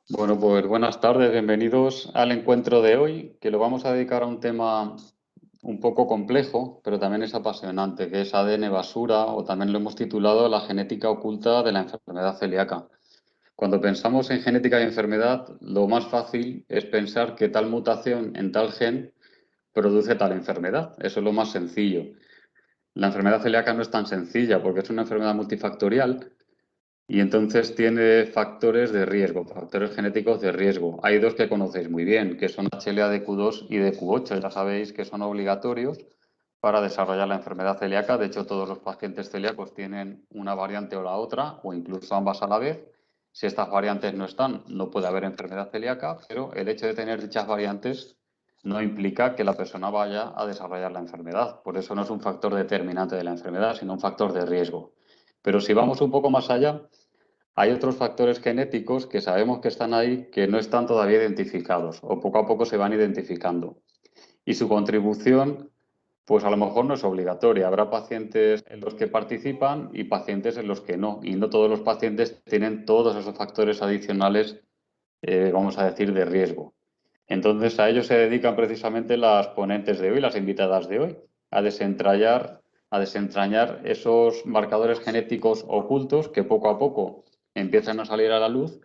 Bueno, pues buenas tardes, bienvenidos al encuentro de hoy, que lo vamos a dedicar a un tema un poco complejo, pero también es apasionante, que es ADN basura, o también lo hemos titulado La genética oculta de la enfermedad celíaca. Cuando pensamos en genética y enfermedad, lo más fácil es pensar que tal mutación en tal gen produce tal enfermedad. Eso es lo más sencillo. La enfermedad celíaca no es tan sencilla porque es una enfermedad multifactorial y entonces tiene factores de riesgo, factores genéticos de riesgo. Hay dos que conocéis muy bien, que son HLA-DQ2 y DQ8. Ya sabéis que son obligatorios para desarrollar la enfermedad celíaca. De hecho, todos los pacientes celíacos tienen una variante o la otra, o incluso ambas a la vez. Si estas variantes no están, no puede haber enfermedad celíaca, pero el hecho de tener dichas variantes no implica que la persona vaya a desarrollar la enfermedad. Por eso no es un factor determinante de la enfermedad, sino un factor de riesgo. Pero si vamos un poco más allá, hay otros factores genéticos que sabemos que están ahí, que no están todavía identificados o poco a poco se van identificando. Y su contribución, pues a lo mejor no es obligatoria. Habrá pacientes en los que participan y pacientes en los que no. Y no todos los pacientes tienen todos esos factores adicionales, vamos a decir, de riesgo. Entonces, a ello se dedican precisamente las ponentes de hoy, las invitadas de hoy, a desentrañar esos marcadores genéticos ocultos que poco a poco empiezan a salir a la luz.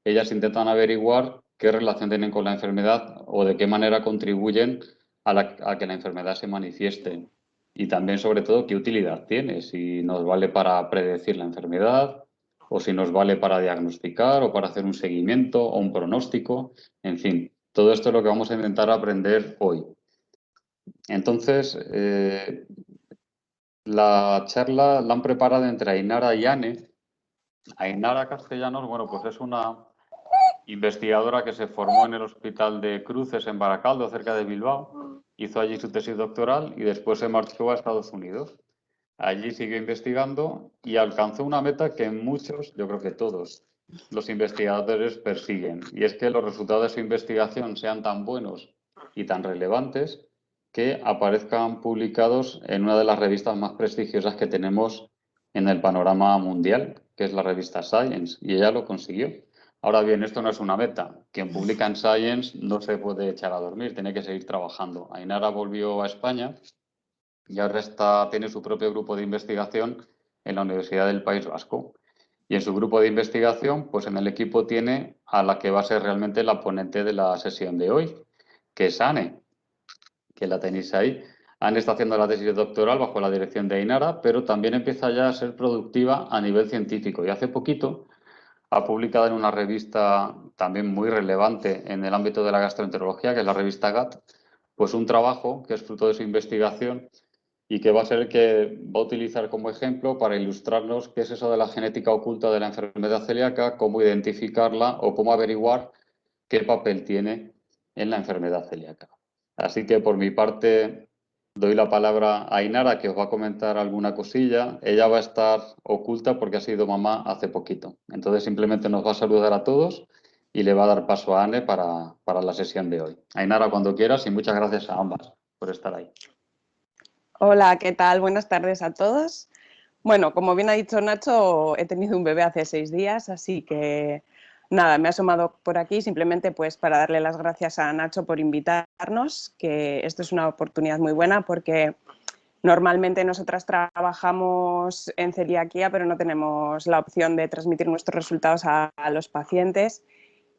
Ellas intentan averiguar qué relación tienen con la enfermedad o de qué manera contribuyen a que la enfermedad se manifieste. Y también, sobre todo, qué utilidad tiene, si nos vale para predecir la enfermedad o si nos vale para diagnosticar o para hacer un seguimiento o un pronóstico, en fin. Todo esto es lo que vamos a intentar aprender hoy. Entonces, la charla la han preparado entre Ainara y Anne. Ainara Castellanos, bueno, pues es una investigadora que se formó en el Hospital de Cruces en Baracaldo, cerca de Bilbao. Hizo allí su tesis doctoral y después se marchó a Estados Unidos. Allí siguió investigando y alcanzó una meta que muchos, yo creo que todos, los investigadores persiguen. Y es que los resultados de su investigación sean tan buenos y tan relevantes que aparezcan publicados en una de las revistas más prestigiosas que tenemos en el panorama mundial, que es la revista Science. Y ella lo consiguió. Ahora bien, esto no es una meta. Quien publica en Science no se puede echar a dormir, tiene que seguir trabajando. Ainara volvió a España y ahora tiene su propio grupo de investigación en la Universidad del País Vasco. Y en su grupo de investigación, pues en el equipo tiene a la que va a ser realmente la ponente de la sesión de hoy, que es Anne, que la tenéis ahí. Anne está haciendo la tesis doctoral bajo la dirección de Ainara, pero también empieza ya a ser productiva a nivel científico. Y hace poquito ha publicado en una revista también muy relevante en el ámbito de la gastroenterología, que es la revista GAT, pues un trabajo que es fruto de su investigación y que va a ser el que va a utilizar como ejemplo para ilustrarnos qué es eso de la genética oculta de la enfermedad celíaca, cómo identificarla o cómo averiguar qué papel tiene en la enfermedad celíaca. Así que por mi parte doy la palabra a Ainara, que os va a comentar alguna cosilla. Ella va a estar oculta porque ha sido mamá hace poquito. Entonces simplemente nos va a saludar a todos y le va a dar paso a Anne para la sesión de hoy. Ainara, cuando quieras y muchas gracias a ambas por estar ahí. Hola, ¿qué tal? Buenas tardes a todos. Bueno, como bien ha dicho Nacho, he tenido un bebé hace 6 días, así que nada, me he asomado por aquí simplemente pues para darle las gracias a Nacho por invitarnos, que esto es una oportunidad muy buena porque normalmente nosotras trabajamos en celiaquía, pero no tenemos la opción de transmitir nuestros resultados a los pacientes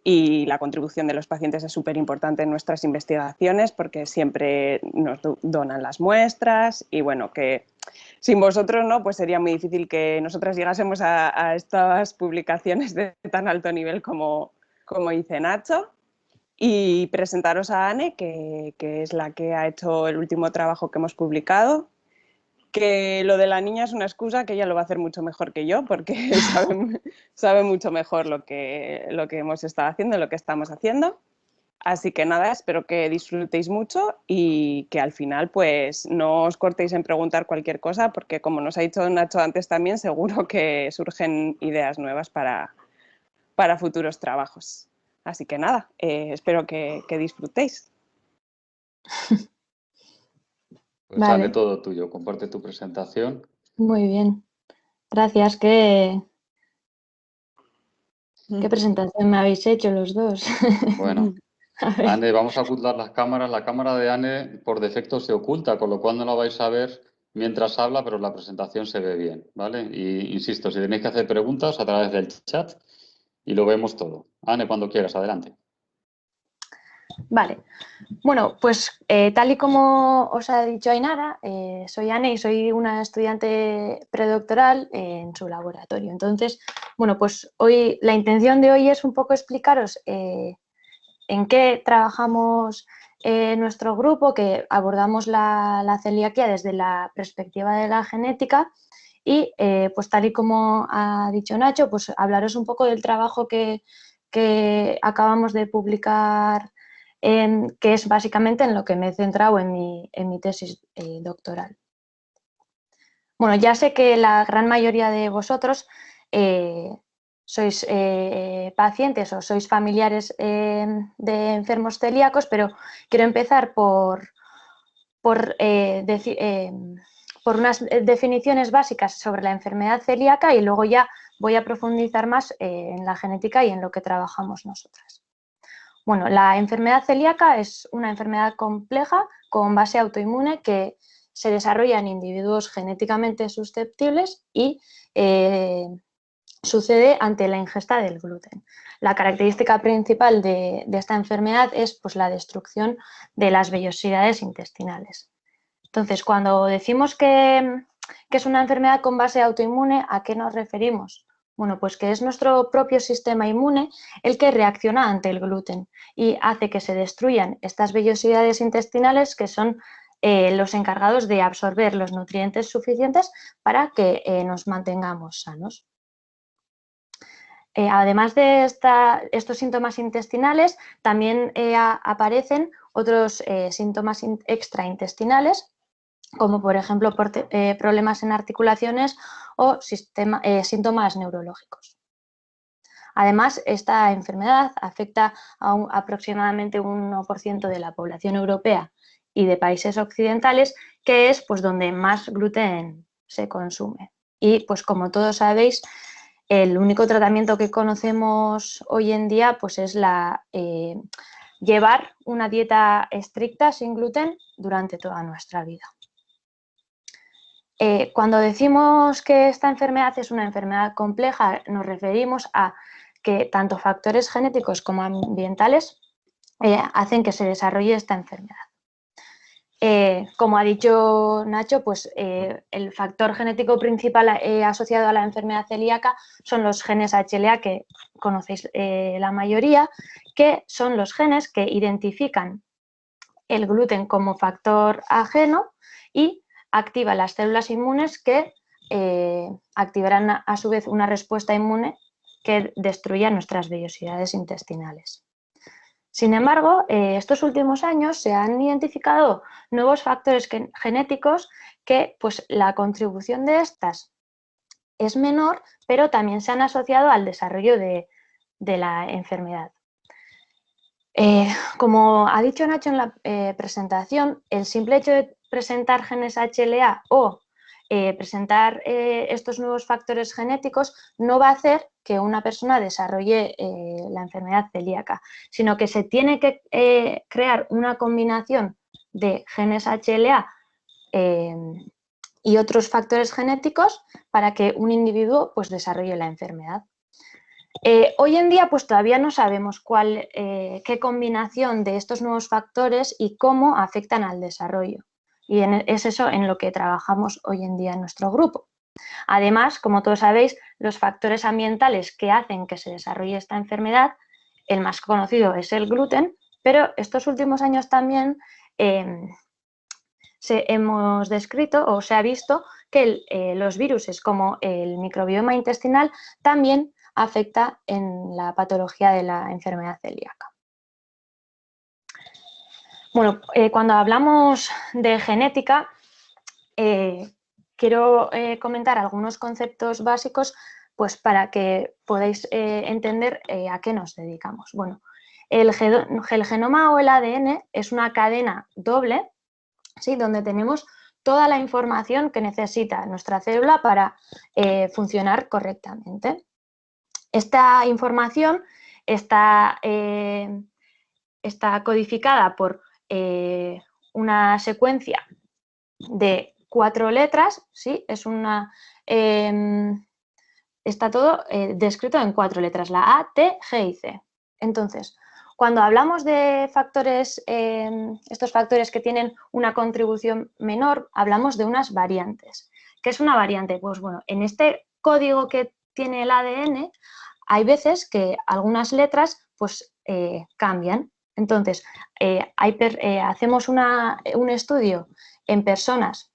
y la contribución de los pacientes es súper importante en nuestras investigaciones porque siempre nos donan las muestras y bueno, que sin vosotros no, pues sería muy difícil que nosotras llegásemos a estas publicaciones de tan alto nivel como dice Nacho. Y presentaros a Anne, que es la que ha hecho el último trabajo que hemos publicado, que lo de la niña es una excusa, que ella lo va a hacer mucho mejor que yo, porque sabe mucho mejor lo que hemos estado haciendo, lo que estamos haciendo. Así que nada, espero que disfrutéis mucho y que al final pues no os cortéis en preguntar cualquier cosa, porque como nos ha dicho Nacho antes también, seguro que surgen ideas nuevas para futuros trabajos. Así que nada, espero que disfrutéis. Pues sale Vale, todo tuyo, comparte tu presentación. muy bien. Gracias, que ¿Qué presentación me habéis hecho los dos? Bueno, A ver. Anne, vamos a ocultar las cámaras. La cámara de Anne por defecto se oculta, con lo cual no la vais a ver mientras habla, pero la presentación se ve bien, ¿vale? Y insisto, si tenéis que hacer preguntas a través del chat y lo vemos todo. Anne, cuando quieras, adelante. Vale, bueno, pues tal y como os ha dicho Ainara, soy Anne y soy una estudiante predoctoral en su laboratorio. Entonces, bueno, pues hoy la intención de hoy es un poco explicaros en qué trabajamos nuestro grupo, que abordamos la celiaquía desde la perspectiva de la genética y, pues tal y como ha dicho Nacho, pues hablaros un poco del trabajo que acabamos de publicar, que es básicamente en lo que me he centrado en mi tesis doctoral. Bueno, ya sé que la gran mayoría de vosotros sois pacientes o sois familiares de enfermos celíacos, pero quiero empezar por unas definiciones básicas sobre la enfermedad celíaca y luego ya voy a profundizar más en la genética y en lo que trabajamos nosotras. Bueno, la enfermedad celíaca es una enfermedad compleja con base autoinmune que se desarrolla en individuos genéticamente susceptibles y sucede ante la ingesta del gluten. La característica principal de esta enfermedad es pues, la destrucción de las vellosidades intestinales. Entonces, cuando decimos que es una enfermedad con base autoinmune, ¿a qué nos referimos? Bueno, pues que es nuestro propio sistema inmune el que reacciona ante el gluten y hace que se destruyan estas vellosidades intestinales que son los encargados de absorber los nutrientes suficientes para que nos mantengamos sanos. Además de estos síntomas intestinales, también aparecen otros síntomas extraintestinales, como por ejemplo problemas en articulaciones o síntomas neurológicos. Además, esta enfermedad afecta a aproximadamente un 1% de la población europea y de países occidentales, que es pues, donde más gluten se consume. Y pues como todos sabéis, el único tratamiento que conocemos hoy en día pues, es llevar una dieta estricta sin gluten durante toda nuestra vida. Cuando decimos que esta enfermedad es una enfermedad compleja, nos referimos a que tanto factores genéticos como ambientales hacen que se desarrolle esta enfermedad. Como ha dicho Nacho, pues el factor genético principal asociado a la enfermedad celíaca son los genes HLA, que conocéis la mayoría, que son los genes que identifican el gluten como factor ajeno y activan las células inmunes que activarán a su vez una respuesta inmune que destruya nuestras vellosidades intestinales. Sin embargo, estos últimos años se han identificado nuevos factores genéticos que pues, la contribución de estas es menor, pero también se han asociado al desarrollo de la enfermedad. Como ha dicho Nacho en la presentación, el simple hecho de presentar genes HLA o presentar estos nuevos factores genéticos no va a hacer que una persona desarrolle la enfermedad celíaca, sino que se tiene que crear una combinación de genes HLA y otros factores genéticos para que un individuo pues, desarrolle la enfermedad. Hoy en día pues todavía no sabemos qué combinación de estos nuevos factores y cómo afectan al desarrollo. Y es eso en lo que trabajamos hoy en día en nuestro grupo. Además, como todos sabéis, los factores ambientales que hacen que se desarrolle esta enfermedad, el más conocido es el gluten, pero estos últimos años también hemos descrito o se ha visto que los virus como el microbioma intestinal también afecta en la patología de la enfermedad celíaca. Bueno, cuando hablamos de genética, quiero comentar algunos conceptos básicos pues, para que podáis entender a qué nos dedicamos. Bueno, el genoma o el ADN es una cadena doble, ¿sí? Donde tenemos toda la información que necesita nuestra célula para funcionar correctamente. Esta información está codificada por una secuencia de 4 letras, ¿sí? Está todo descrito en 4 letras, la A, T, G y C. Entonces, cuando hablamos de factores, estos factores que tienen una contribución menor, hablamos de unas variantes. ¿Qué es una variante? Pues bueno, en este código que tiene el ADN, hay veces que algunas letras pues cambian. Entonces, hacemos un estudio en personas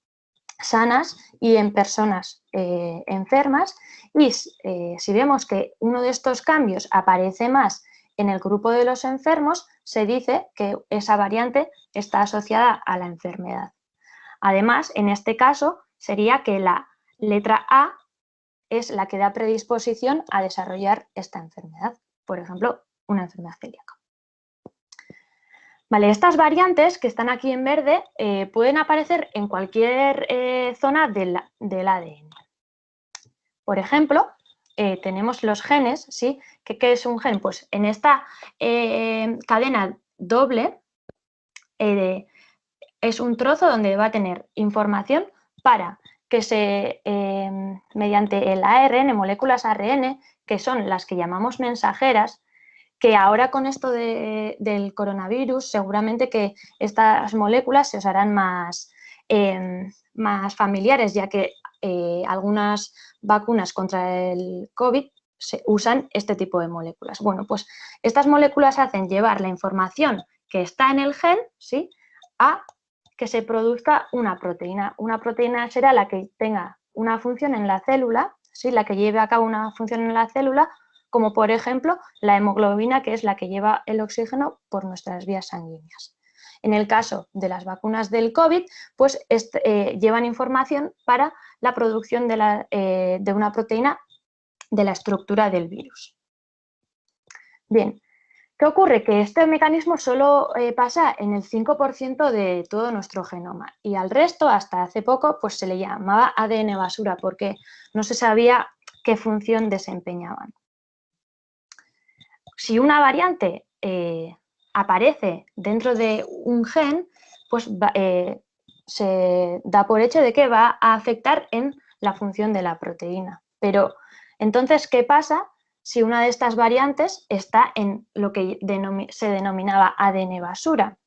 sanas y en personas enfermas y si vemos que uno de estos cambios aparece más en el grupo de los enfermos, se dice que esa variante está asociada a la enfermedad. Además, en este caso, sería que la letra A es la que da predisposición a desarrollar esta enfermedad, por ejemplo, una enfermedad celíaca. Vale, estas variantes que están aquí en verde pueden aparecer en cualquier zona del ADN. Por ejemplo, tenemos los genes, ¿sí? ¿Qué es un gen? Pues en esta cadena doble es un trozo donde va a tener información para que mediante el ARN, moléculas ARN, que son las que llamamos mensajeras, que ahora con esto del coronavirus seguramente que estas moléculas se os harán más familiares, ya que algunas vacunas contra el COVID se usan este tipo de moléculas. Bueno, pues estas moléculas hacen llevar la información que está en el gen, ¿sí?, a que se produzca una proteína. Una proteína será la que tenga una función en la célula, ¿sí?, la que lleve a cabo una función en la célula, como por ejemplo la hemoglobina, que es la que lleva el oxígeno por nuestras vías sanguíneas. En el caso de las vacunas del COVID, pues llevan información para la producción de una proteína de la estructura del virus. Bien, ¿qué ocurre? Que este mecanismo solo pasa en el 5% de todo nuestro genoma y al resto, hasta hace poco, pues se le llamaba ADN basura porque no se sabía qué función desempeñaban. Si una variante aparece dentro de un gen, pues se da por hecho de que va a afectar en la función de la proteína. Pero entonces, ¿qué pasa si una de estas variantes está en lo que se denominaba ADN basura?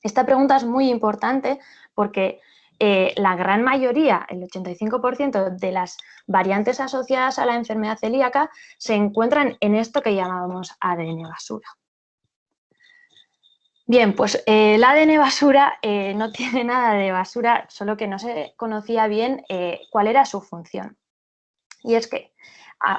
Esta pregunta es muy importante porque la gran mayoría, el 85% de las variantes asociadas a la enfermedad celíaca se encuentran en esto que llamamos ADN basura. Bien, pues el ADN basura no tiene nada de basura, solo que no se conocía bien cuál era su función. Y es que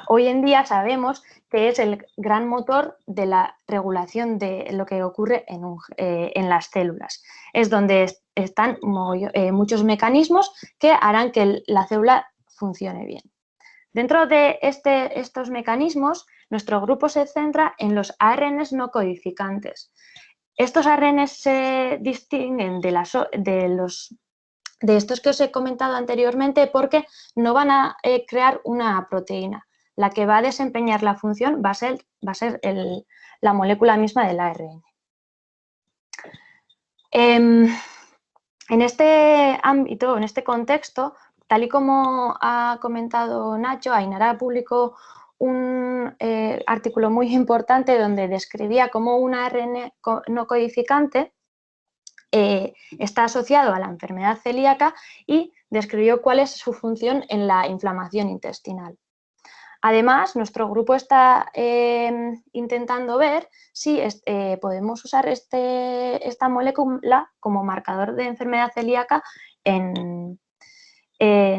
hoy en día sabemos que es el gran motor de la regulación de lo que ocurre en las células. Es donde están muchos mecanismos que harán que la célula funcione bien. Dentro de estos mecanismos, nuestro grupo se centra en los ARNs no codificantes. Estos ARNs se distinguen de estos que os he comentado anteriormente porque no van a crear una proteína. La que va a desempeñar la función va a ser la molécula misma del ARN. En este ámbito, en este contexto, tal y como ha comentado Nacho, Ainara publicó un artículo muy importante donde describía cómo un ARN no codificante está asociado a la enfermedad celíaca y describió cuál es su función en la inflamación intestinal. Además, nuestro grupo está intentando ver si podemos usar esta molécula como marcador de enfermedad celíaca en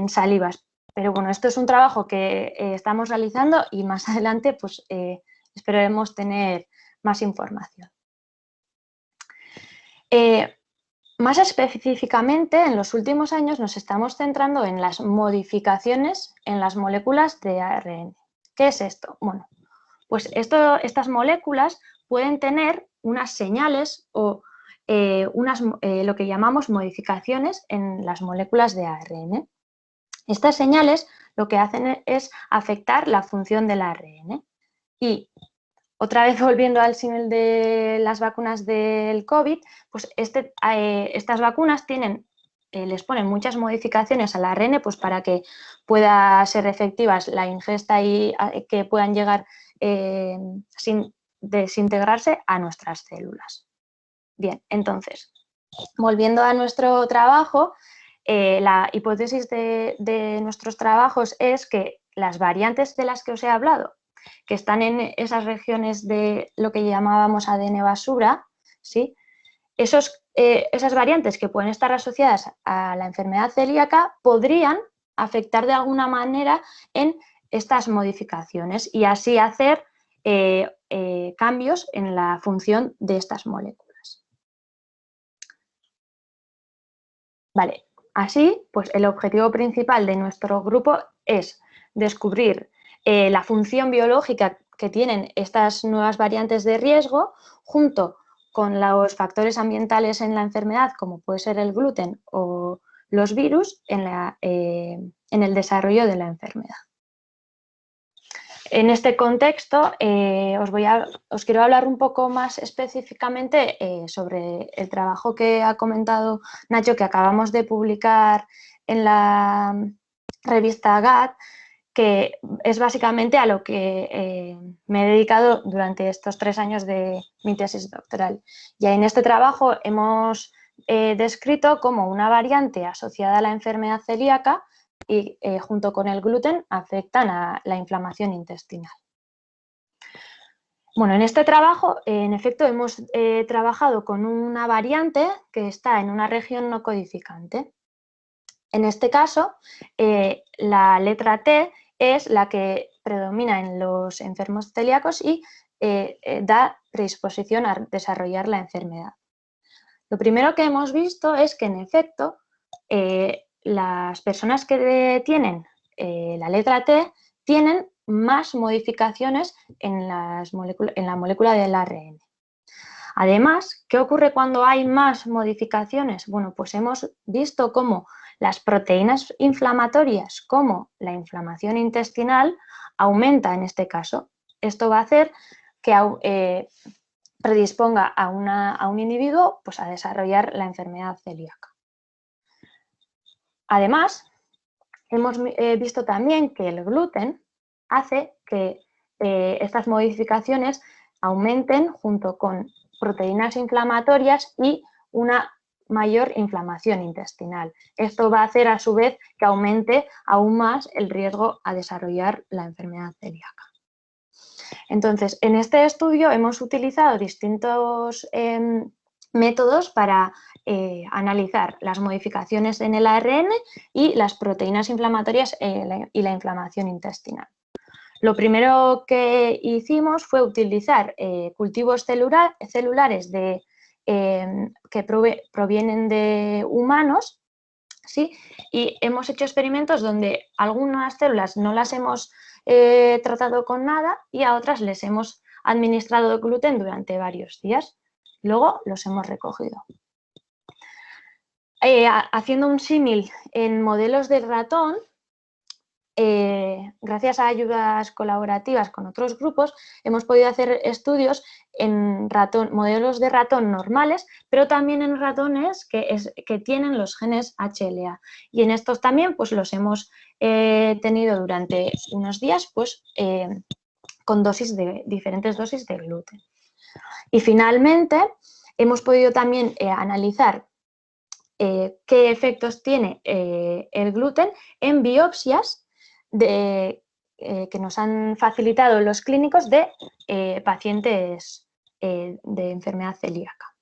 salivas. Pero bueno, esto es un trabajo que estamos realizando y más adelante pues, esperaremos tener más información. Más específicamente, en los últimos años nos estamos centrando en las modificaciones en las moléculas de ARN. ¿Qué es esto? Bueno, pues estas moléculas pueden tener unas señales o lo que llamamos modificaciones en las moléculas de ARN. Estas señales lo que hacen es afectar la función del ARN. Y otra vez volviendo al símil de las vacunas del COVID, pues estas vacunas les ponen muchas modificaciones al ARN pues para que pueda ser efectivas la ingesta y que puedan llegar sin desintegrarse a nuestras células. Bien, entonces, volviendo a nuestro trabajo, la hipótesis de nuestros trabajos es que las variantes de las que os he hablado, que están en esas regiones de lo que llamábamos ADN basura, ¿sí? Esas variantes que pueden estar asociadas a la enfermedad celíaca podrían afectar de alguna manera en estas modificaciones y así hacer cambios en la función de estas moléculas. Vale, así, pues el objetivo principal de nuestro grupo es descubrir la función biológica que tienen estas nuevas variantes de riesgo junto con los factores ambientales en la enfermedad, como puede ser el gluten o los virus, en el desarrollo de la enfermedad. En este contexto, os quiero hablar un poco más específicamente sobre el trabajo que ha comentado Nacho, que acabamos de publicar en la revista GAT, que es básicamente a lo que me he dedicado durante estos 3 años de mi tesis doctoral. Y en este trabajo hemos descrito cómo una variante asociada a la enfermedad celíaca y junto con el gluten afectan a la inflamación intestinal. Bueno, en este trabajo, en efecto, hemos trabajado con una variante que está en una región no codificante. En este caso, la letra T es la que predomina en los enfermos celíacos y da predisposición a desarrollar la enfermedad. Lo primero que hemos visto es que, en efecto, las personas que tienen la letra T tienen más modificaciones en la molécula del ARN. Además, ¿qué ocurre cuando hay más modificaciones? Bueno, pues hemos visto cómo las proteínas inflamatorias, como la inflamación intestinal, aumenta en este caso. Esto va a hacer que predisponga a un individuo pues, a desarrollar la enfermedad celíaca. Además, hemos visto también que el gluten hace que estas modificaciones aumenten junto con proteínas inflamatorias y una mayor inflamación intestinal. Esto va a hacer a su vez que aumente aún más el riesgo a desarrollar la enfermedad celíaca. Entonces, en este estudio hemos utilizado distintos métodos para analizar las modificaciones en el ARN y las proteínas inflamatorias y la inflamación intestinal. Lo primero que hicimos fue utilizar cultivos celulares que provienen de humanos, ¿sí? Y hemos hecho experimentos donde algunas células no las hemos tratado con nada y a otras les hemos administrado gluten durante varios días. Luego los hemos recogido. Haciendo un símil en modelos de ratón, gracias a ayudas colaborativas con otros grupos, hemos podido hacer estudios en modelos de ratón normales, pero también en ratones que tienen los genes HLA. Y en estos también pues, los hemos tenido durante unos días pues, con diferentes dosis de gluten. Y finalmente, hemos podido también analizar qué efectos tiene el gluten en biopsias que nos han facilitado los clínicos de pacientes de enfermedad celíaca.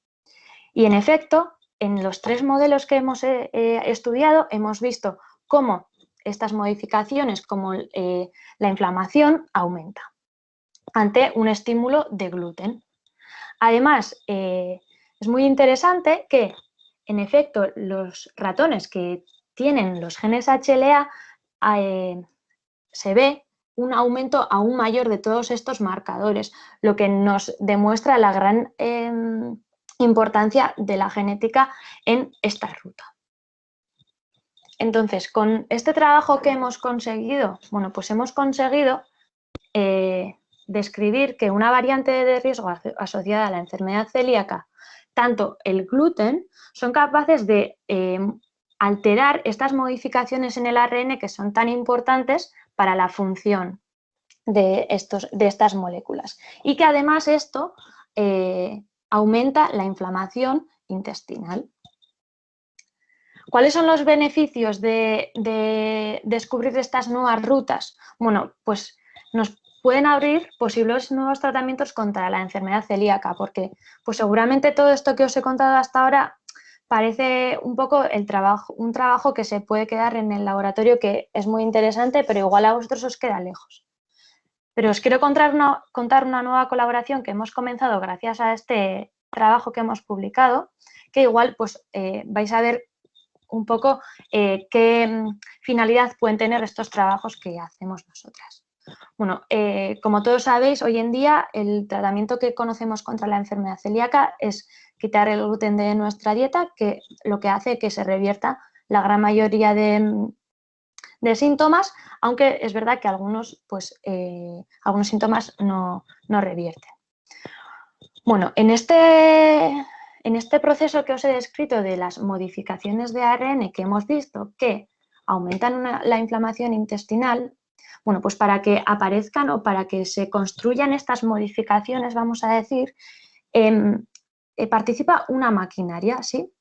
Y en efecto, en los 3 modelos que hemos estudiado, hemos visto cómo estas modificaciones, como la inflamación, aumenta ante un estímulo de gluten. Además, es muy interesante que, en efecto, los ratones que tienen los genes HLA se ve un aumento aún mayor de todos estos marcadores, lo que nos demuestra la gran importancia de la genética en esta ruta. Entonces, con este trabajo que hemos conseguido, bueno, pues hemos conseguido describir que una variante de riesgo asociada a la enfermedad celíaca, tanto el gluten, son capaces de alterar estas modificaciones en el ARN que son tan importantes para la función de estas moléculas, y que además esto aumenta la inflamación intestinal. ¿Cuáles son los beneficios de descubrir estas nuevas rutas? Bueno, pues nos pueden abrir posibles nuevos tratamientos contra la enfermedad celíaca, porque pues seguramente todo esto que os he contado hasta ahora parece un poco un trabajo que se puede quedar en el laboratorio, que es muy interesante, pero igual a vosotros os queda lejos. Pero os quiero contar una nueva colaboración que hemos comenzado gracias a este trabajo que hemos publicado, que igual pues vais a ver un poco qué finalidad pueden tener estos trabajos que hacemos nosotras. Bueno, como todos sabéis, hoy en día el tratamiento que conocemos contra la enfermedad celíaca es quitar el gluten de nuestra dieta, que lo que hace que se revierta la gran mayoría de síntomas, aunque es verdad que algunos síntomas no revierten. Bueno, en este proceso que os he descrito de las modificaciones de ARN que hemos visto que aumentan la inflamación intestinal, bueno, pues para que aparezcan o para que se construyan estas modificaciones, vamos a decir, participa una maquinaria, ¿sí?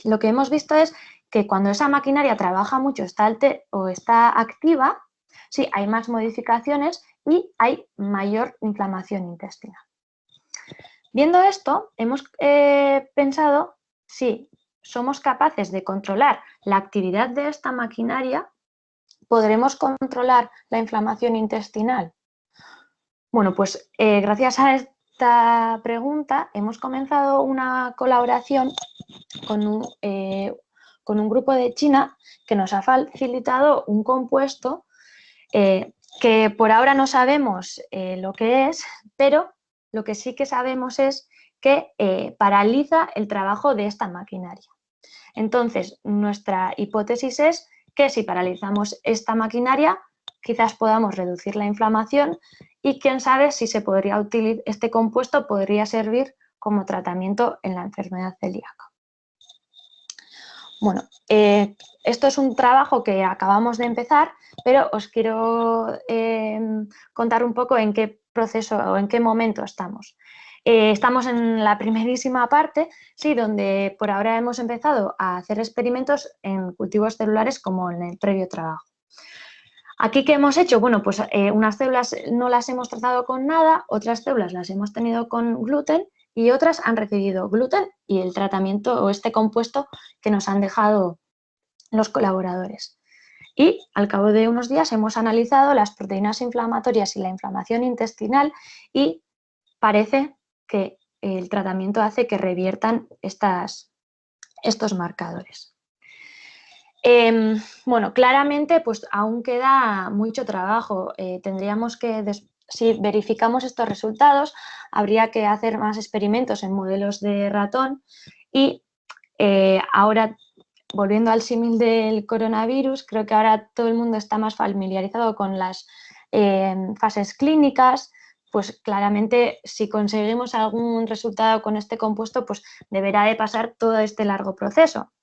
Lo que hemos visto es que cuando esa maquinaria trabaja mucho, está activa, sí, hay más modificaciones y hay mayor inflamación intestinal. Viendo esto, hemos pensado si somos capaces de controlar la actividad de esta maquinaria, ¿podremos controlar la inflamación intestinal? Bueno, pues gracias a esta pregunta hemos comenzado una colaboración con un grupo de China que nos ha facilitado un compuesto que por ahora no sabemos lo que es, pero lo que sí que sabemos es que paraliza el trabajo de esta maquinaria. Entonces, nuestra hipótesis es que si paralizamos esta maquinaria, quizás podamos reducir la inflamación y quién sabe si este compuesto podría servir como tratamiento en la enfermedad celíaca. Bueno, esto es un trabajo que acabamos de empezar, pero os quiero contar un poco en qué proceso o en qué momento estamos. Estamos en la primerísima parte, sí, donde por ahora hemos empezado a hacer experimentos en cultivos celulares como en el previo trabajo. ¿Aquí qué hemos hecho? Bueno, pues unas células no las hemos tratado con nada, otras células las hemos tenido con gluten y otras han recibido gluten y el tratamiento o este compuesto que nos han dejado los colaboradores. Y al cabo de unos días hemos analizado las proteínas inflamatorias y la inflamación intestinal y parece que el tratamiento hace que reviertan estos marcadores. Bueno, claramente pues aún queda mucho trabajo. Tendríamos que, si verificamos estos resultados, habría que hacer más experimentos en modelos de ratón y ahora, volviendo al símil del coronavirus, creo que ahora todo el mundo está más familiarizado con las fases clínicas. Pues claramente si conseguimos algún resultado con este compuesto, pues deberá de pasar todo este largo proceso.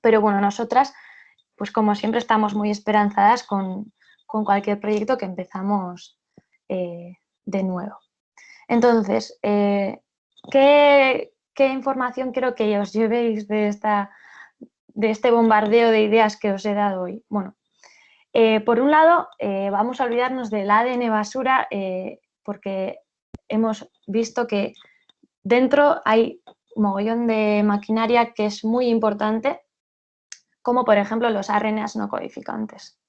Pero bueno, nosotras, pues como siempre, estamos muy esperanzadas con cualquier proyecto que empezamos de nuevo. Entonces, ¿qué información quiero que os llevéis de este bombardeo de ideas que os he dado hoy? Bueno, por un lado, vamos a olvidarnos del ADN basura porque hemos visto que dentro hay un mogollón de maquinaria que es muy importante, como por ejemplo los RNAs no codificantes.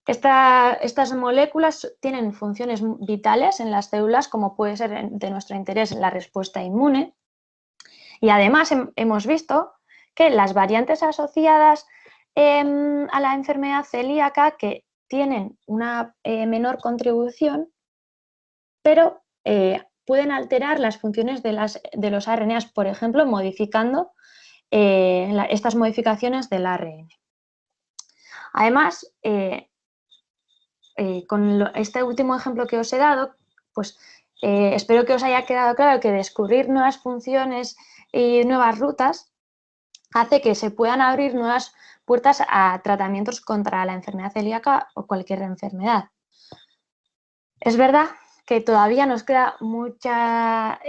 Estas moléculas tienen funciones vitales en las células, como puede ser de nuestro interés la respuesta inmune, y además hemos visto que las variantes asociadas a la enfermedad celíaca que tienen una menor contribución, pero pueden alterar las funciones de los RNAs, por ejemplo, modificando estas modificaciones del ARN. Además, con este último ejemplo que os he dado, pues espero que os haya quedado claro que descubrir nuevas funciones y nuevas rutas hace que se puedan abrir nuevas puertas a tratamientos contra la enfermedad celíaca o cualquier enfermedad. Es verdad que todavía nos queda mucha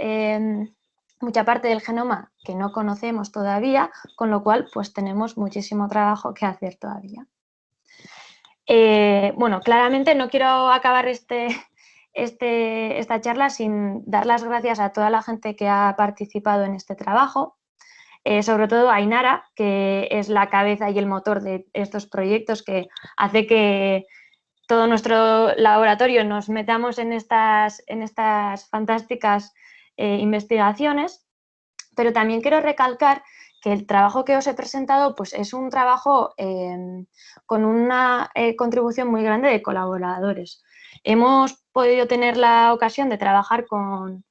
parte del genoma que no conocemos todavía, con lo cual pues tenemos muchísimo trabajo que hacer todavía. Bueno, claramente no quiero acabar esta charla sin dar las gracias a toda la gente que ha participado en este trabajo, sobre todo a Ainara, que es la cabeza y el motor de estos proyectos, que hace que todo nuestro laboratorio nos metamos en estas fantásticas investigaciones, pero también quiero recalcar que el trabajo que os he presentado pues, es un trabajo con una contribución muy grande de colaboradores. Hemos podido tener la ocasión de trabajar con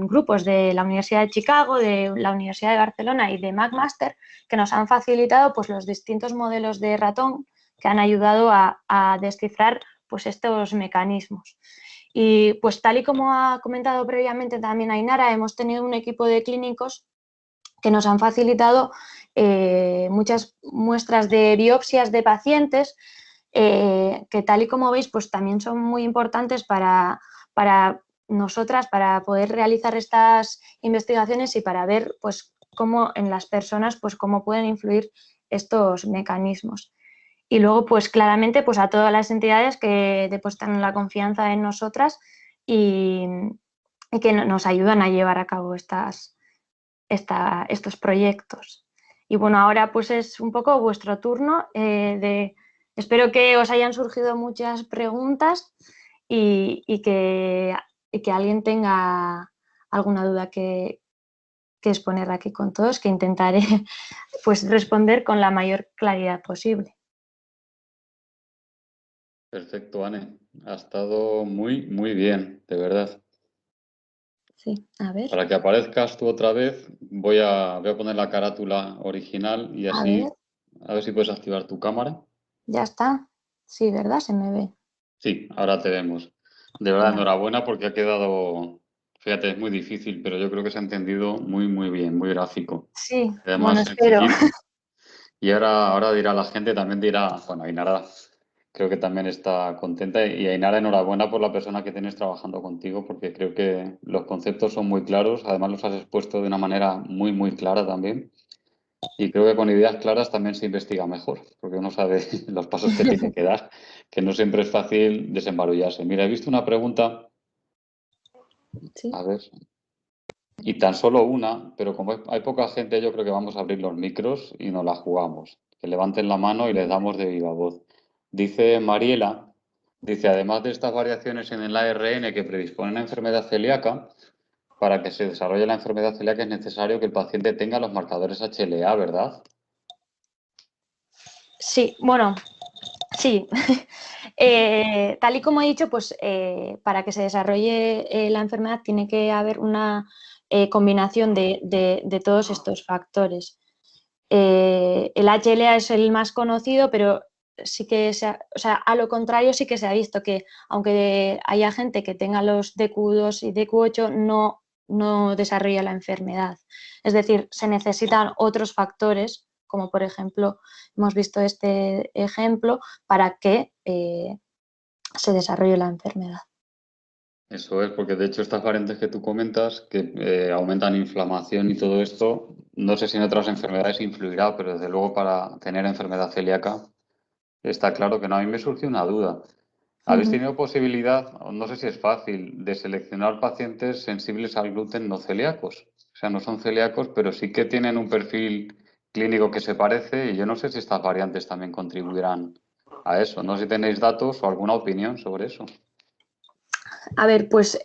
grupos de la Universidad de Chicago, de la Universidad de Barcelona y de McMaster, que nos han facilitado pues, los distintos modelos de ratón que han ayudado a descifrar pues, estos mecanismos. Y pues tal y como ha comentado previamente también Ainara, hemos tenido un equipo de clínicos que nos han facilitado muchas muestras de biopsias de pacientes que tal y como veis pues también son muy importantes para nosotras, para poder realizar estas investigaciones y para ver pues cómo en las personas pues cómo pueden influir estos mecanismos. Y luego, pues claramente, pues a todas las entidades que depositan la confianza en nosotras y que nos ayudan a llevar a cabo estos proyectos. Y bueno, ahora pues es un poco vuestro turno. Espero que os hayan surgido muchas preguntas y que alguien tenga alguna duda que exponer aquí con todos, que intentaré pues responder con la mayor claridad posible. Perfecto, Anne. Ha estado muy, muy bien, de verdad. Sí, a ver. Para que aparezcas tú otra vez, voy a poner la carátula original y así, a ver si puedes activar tu cámara. Ya está. Sí, ¿verdad? Se me ve. Sí, ahora te vemos. De verdad, enhorabuena porque ha quedado, fíjate, es muy difícil, pero yo creo que se ha entendido muy, muy bien, muy gráfico. Sí, Además, bueno, espero. Y ahora dirá la gente, también dirá, bueno, Ainara creo que también está contenta y Ainara, enhorabuena por la persona que tienes trabajando contigo porque creo que los conceptos son muy claros, además los has expuesto de una manera muy, muy clara también y creo que con ideas claras también se investiga mejor porque uno sabe los pasos que tiene que dar, que no siempre es fácil desembarullarse. Mira, he visto una pregunta, Sí. a ver, y tan solo una, pero como hay poca gente yo creo que vamos a abrir los micros y nos la jugamos. Que levanten la mano y les damos de viva voz. Dice Mariela, dice, además de estas variaciones en el ARN que predisponen a enfermedad celíaca, para que se desarrolle la enfermedad celíaca es necesario que el paciente tenga los marcadores HLA, ¿verdad? Sí, bueno, sí. Tal y como he dicho, pues para que se desarrolle la enfermedad tiene que haber una combinación de todos estos factores. El HLA es el más conocido, pero sí que a lo contrario sí que se ha visto que aunque haya gente que tenga los DQ2 y DQ8 no desarrolla la enfermedad. Es decir, se necesitan otros factores, como por ejemplo hemos visto este ejemplo, para que se desarrolle la enfermedad. Eso es, porque de hecho estas variantes que tú comentas, que aumentan inflamación y todo esto, no sé si en otras enfermedades influirá, pero desde luego para tener enfermedad celíaca está claro que no. A mí me surgió una duda. ¿Habéis tenido posibilidad, o no sé si es fácil, de seleccionar pacientes sensibles al gluten no celíacos? O sea, no son celíacos, pero sí que tienen un perfil clínico que se parece y yo no sé si estas variantes también contribuirán a eso. No sé si tenéis datos o alguna opinión sobre eso. A ver, pues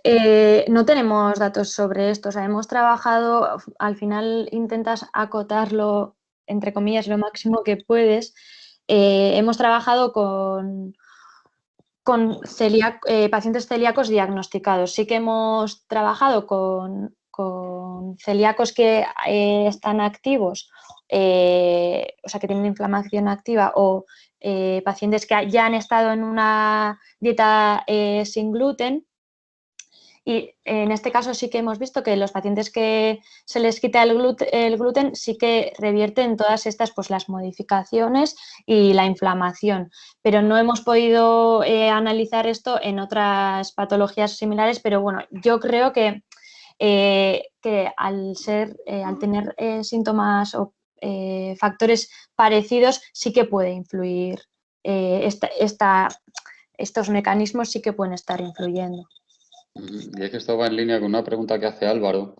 no tenemos datos sobre esto. O sea, hemos trabajado, al final intentas acotarlo, entre comillas, lo máximo que puedes. Hemos trabajado con pacientes celíacos diagnosticados. Sí que hemos trabajado con celíacos que están activos, o sea, que tienen inflamación activa o pacientes que ya han estado en una dieta sin gluten. Y en este caso sí que hemos visto que los pacientes que se les quita el gluten sí que revierten todas estas, pues las modificaciones y la inflamación. Pero no hemos podido analizar esto en otras patologías similares, pero bueno, yo creo que al tener síntomas o factores parecidos sí que puede influir, estos mecanismos sí que pueden estar influyendo. Y es que esto va en línea con una pregunta que hace Álvaro,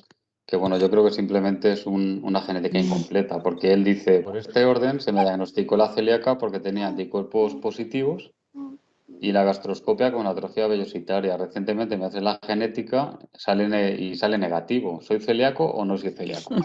que bueno, yo creo que simplemente es una genética incompleta, porque él dice, por este orden se me diagnosticó la celíaca porque tenía anticuerpos positivos y la gastroscopia con atrofia vellositaria. Recientemente me hace la genética y sale negativo. ¿Soy celíaco o no soy celíaco?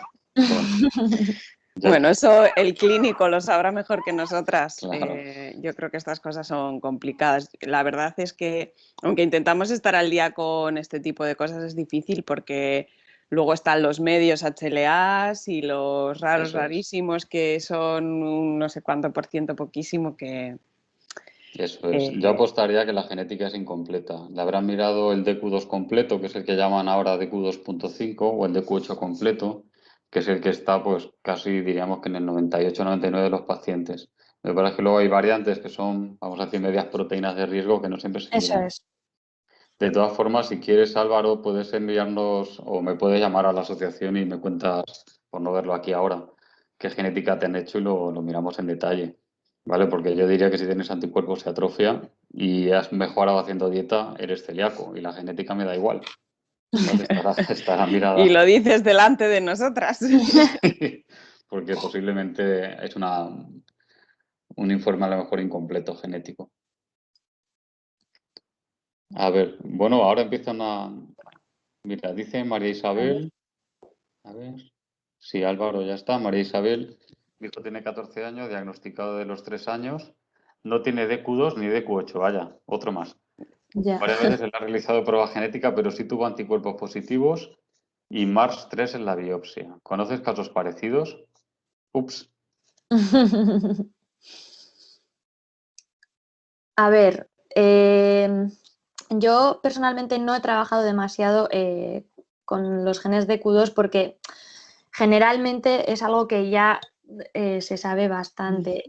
Bueno, Bueno, eso el clínico lo sabrá mejor que nosotras. claro. Yo creo que estas cosas son complicadas. La verdad es que, aunque intentamos estar al día con este tipo de cosas, es difícil porque luego están los medios HLAs y los raros Eso es. rarísimos que son un no sé cuánto por ciento poquísimo que... Eso es. Yo apostaría que la genética es incompleta. Le habrán mirado el DQ2 completo, que es el que llaman ahora DQ2.5, o el DQ8 completo, que es el que está, pues, casi diríamos que en el 98-99 de los pacientes. Me parece que luego hay variantes que son, vamos a decir, medias proteínas de riesgo que no siempre se Eso miran. es. De todas formas, si quieres, Álvaro, puedes enviarnos o me puedes llamar a la asociación y me cuentas, por no verlo aquí ahora, qué genética te han hecho y lo miramos en detalle, ¿vale? Porque yo diría que si tienes anticuerpos se atrofia y has mejorado haciendo dieta, eres celíaco y la genética me da igual, ¿vale? Estará Y mirada. lo dices delante de nosotras. Porque posiblemente es un informe a lo mejor incompleto genético. A ver, bueno, ahora empiezan a... Mira, dice María Isabel... A ver. Sí, Álvaro, ya está. María Isabel, mi hijo tiene 14 años, diagnosticado de los 3 años. No tiene DQ2 ni DQ8, vaya, otro más. Ya. Varias veces se le ha realizado prueba genética, pero sí tuvo anticuerpos positivos y MARS3 en la biopsia. ¿Conoces casos parecidos? Ups. A ver, yo personalmente no he trabajado demasiado con los genes de Q2 porque generalmente es algo que ya se sabe bastante.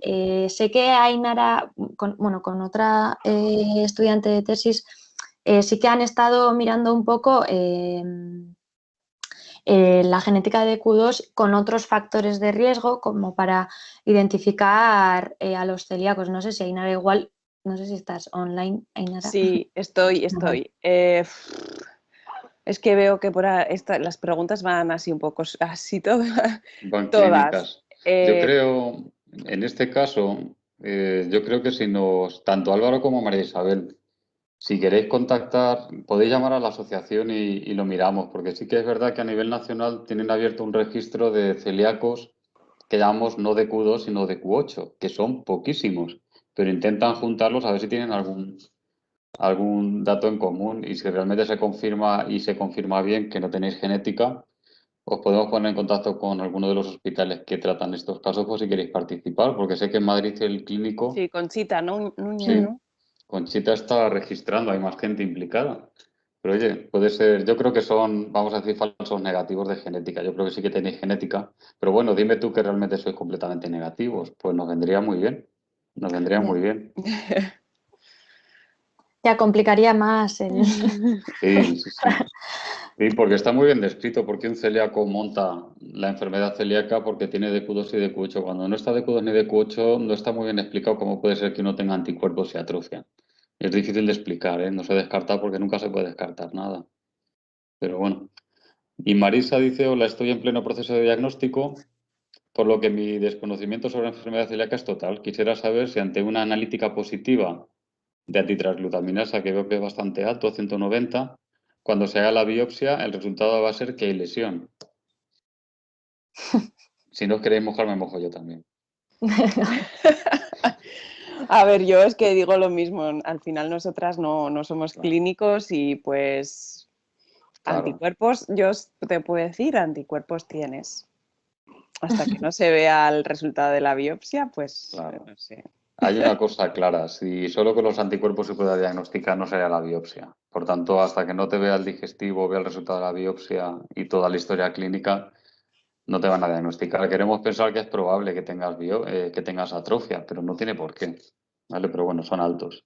Sé que Ainara, con otra estudiante de tesis, sí que han estado mirando un poco la genética de Q2 con otros factores de riesgo como para identificar a los celíacos. No sé si Ainara igual, no sé si estás online, Ainara. Sí, estoy. Es que veo que las preguntas van así un poco, así todas. Van todas. clínicas. Yo creo, en este caso, yo creo que si tanto Álvaro como María Isabel, si queréis contactar, podéis llamar a la asociación y lo miramos, porque sí que es verdad que a nivel nacional tienen abierto un registro de celíacos que llamamos no de Q2, sino de Q8, que son poquísimos, pero intentan juntarlos a ver si tienen algún dato en común y si realmente se confirma bien que no tenéis genética, os podemos poner en contacto con alguno de los hospitales que tratan estos casos por si queréis participar, porque sé que en Madrid el clínico, Sí, Conchita Núñez, sí, ¿no? Conchita está registrando, hay más gente implicada. Pero oye, puede ser, yo creo que son, vamos a decir, falsos negativos de genética. Yo creo que sí que tenéis genética. Pero bueno, dime tú que realmente sois completamente negativos. Pues nos vendría muy bien. Nos vendría muy bien. Ya complicaría más el... Sí, sí, sí. Sí, porque está muy bien descrito porque un celíaco monta la enfermedad celíaca porque tiene DQ2 y DQ8. Cuando no está DQ2 ni DQ8, no está muy bien explicado cómo puede ser que uno tenga anticuerpos y atrofia. Es difícil de explicar, ¿eh? No se descarta porque nunca se puede descartar nada. Pero bueno. Y Marisa dice, hola, estoy en pleno proceso de diagnóstico, por lo que mi desconocimiento sobre la enfermedad celíaca es total. Quisiera saber si ante una analítica positiva de antitransglutaminasa, que veo que es bastante alto, 190, cuando se haga la biopsia, el resultado va a ser que hay lesión. Si no os queréis mojar, me mojo yo también. A ver, yo es que digo lo mismo. Al final nosotras no somos clínicos y pues Claro. anticuerpos, yo te puedo decir, anticuerpos tienes. Hasta que no se vea el resultado de la biopsia, pues Claro. no sé. Hay una cosa clara, si solo con los anticuerpos se puede diagnosticar, no sería la biopsia. Por tanto, hasta que no te vea el digestivo, vea el resultado de la biopsia y toda la historia clínica, no te van a diagnosticar. Queremos pensar que es probable que tengas atrofia, pero no tiene por qué, ¿vale? Pero bueno, son altos.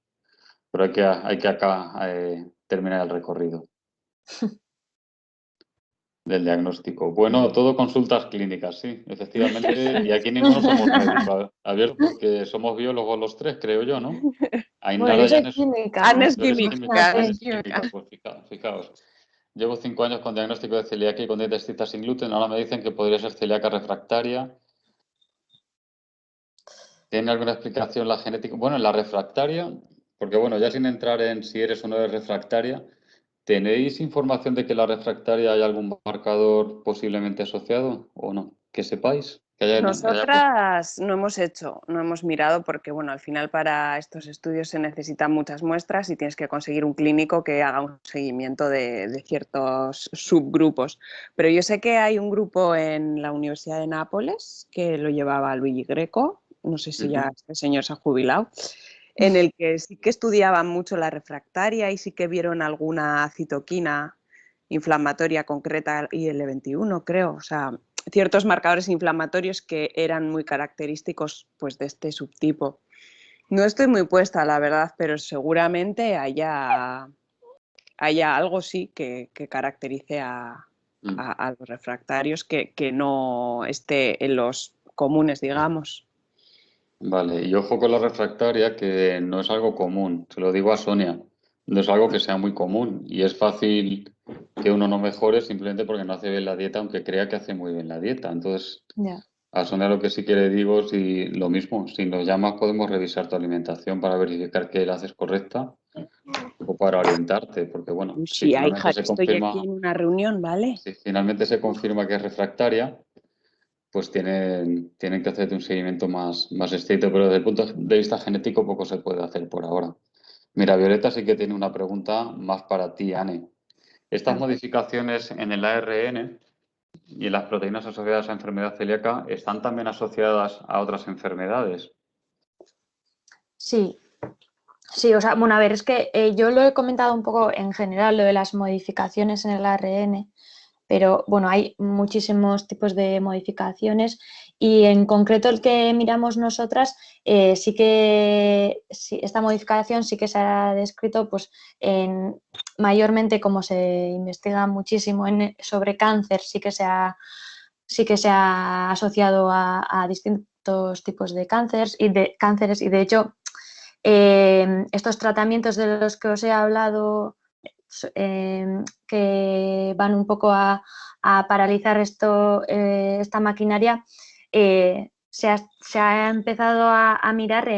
Pero hay que acá terminar el recorrido del diagnóstico. Bueno, todo consultas clínicas, sí, efectivamente. Y aquí ninguno somos médicos abiertos porque somos biólogos los tres, creo yo, ¿no? Bueno, Ainara yo ya soy química. Ana es tú eres química, Ana química, es química. pues fijaos. Llevo 5 años con diagnóstico de celiaquia y con dieta estricta sin gluten. Ahora me dicen que podría ser celíaca refractaria. ¿Tiene alguna explicación la genética? Bueno, en la refractaria, porque bueno, ya sin entrar en si eres o no eres refractaria, ¿tenéis información de que la refractaria hay algún marcador posiblemente asociado o no? Que sepáis. Nosotras no hemos mirado porque, bueno, al final para estos estudios se necesitan muchas muestras y tienes que conseguir un clínico que haga un seguimiento de ciertos subgrupos. Pero yo sé que hay un grupo en la Universidad de Nápoles que lo llevaba Luigi Greco, no sé si ya este señor se ha jubilado, en el que sí que estudiaban mucho la refractaria y sí que vieron alguna citoquina inflamatoria concreta y L21, creo, o sea, ciertos marcadores inflamatorios que eran muy característicos pues, de este subtipo. No estoy muy puesta, la verdad, pero seguramente haya algo sí que caracterice a los refractarios que no esté en los comunes, digamos. Vale, y ojo con la refractaria, que no es algo común, se lo digo a Sonia, no es algo que sea muy común y es fácil que uno no mejore simplemente porque no hace bien la dieta, aunque crea que hace muy bien la dieta. Entonces, a Sonia lo que sí que le digo, si lo mismo, si nos llamas podemos revisar tu alimentación para verificar que la haces correcta o para orientarte, porque bueno, si Sí, hija, finalmente se estoy aquí confirma, en una reunión, ¿vale? si finalmente se confirma que es refractaria, pues tienen que hacerte un seguimiento más estricto, pero desde el punto de vista genético poco se puede hacer por ahora. Mira, Violeta sí que tiene una pregunta más para ti, Anne. Estas modificaciones en el ARN y en las proteínas asociadas a enfermedad celíaca están también asociadas a otras enfermedades. Sí, sí, o sea, bueno, a ver, es que yo lo he comentado un poco en general, lo de las modificaciones en el ARN, pero bueno, hay muchísimos tipos de modificaciones y en concreto el que miramos nosotras, sí, esta modificación sí que se ha descrito pues, mayormente como se investiga muchísimo sobre cáncer, sí que se ha asociado a distintos tipos de cánceres y de hecho estos tratamientos de los que os he hablado que van un poco a paralizar esta maquinaria, se ha empezado a mirar